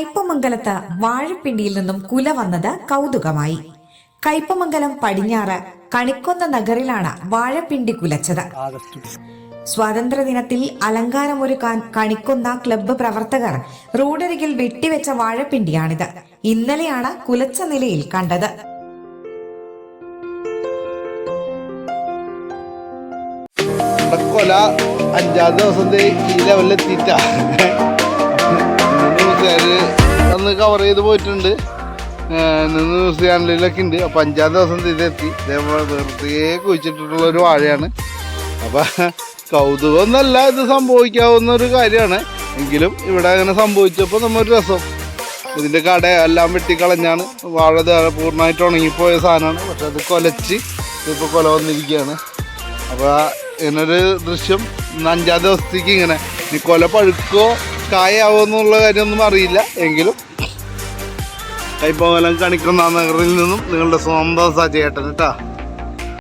കയ്പമംഗലത്ത് വാഴപ്പിണ്ടിയിൽ നിന്നും കുല വന്നത് കൗതുകമായി. കയ്പമംഗലം പടിഞ്ഞാറ് കണിക്കൊന്ന നഗറിലാണ് വാഴപ്പിണ്ടി കുലച്ചത്. സ്വാതന്ത്ര്യദിനത്തിൽ അലങ്കാരമൊരുക്കാൻ കണിക്കൊന്ന ക്ലബ്ബ് പ്രവർത്തകർ റോഡരികിൽ വെട്ടിവെച്ച വാഴപ്പിണ്ടിയാണിത്. ഇന്നലെയാണ് കുലച്ച നിലയിൽ കണ്ടത്. കൊല 5-ാം ദിവസത്തെ ഈ ലെവലിലെത്തിയിട്ട അന്ന് കവർ ചെയ്ത് പോയിട്ടുണ്ട്. ന്യൂസ് ചാനലിലൊക്കെ ഉണ്ട്. അപ്പം 5-ാം ദിവസം ഇതെത്തി. ഇതേപോലെ വെറുതെ കുഴിച്ചിട്ടുള്ള ഒരു വാഴയാണ്. അപ്പം കൗതുകമൊന്നല്ല, ഇത് സംഭവിക്കാവുന്ന ഒരു കാര്യമാണ്. എങ്കിലും ഇവിടെ അങ്ങനെ സംഭവിച്ചപ്പോൾ നമ്മൊരു രസം. ഇതിൻ്റെ കടയെല്ലാം വെട്ടിക്കളഞ്ഞാണ്. വാഴ പൂർണ്ണമായിട്ട് ഉണങ്ങിപ്പോയ സാധനമാണ്. പക്ഷെ അത് കൊലച്ച് ഇതിപ്പോൾ കൊല വന്നിരിക്കുകയാണ്. അപ്പോൾ ഇങ്ങനൊരു ദൃശ്യം 5-ാം ദിവസത്തേക്ക് ഇങ്ങനെ ഈ കൊല പഴുക്കോ കായാവോ എന്നുള്ള കാര്യമൊന്നും അറിയില്ല. എങ്കിലും കയ്പമംഗലം കണിക്കൊന്ന നഗറിൽ നിന്നും നിങ്ങളുടെ സ്വന്തം സജയേട്ടൻ കേട്ടോ.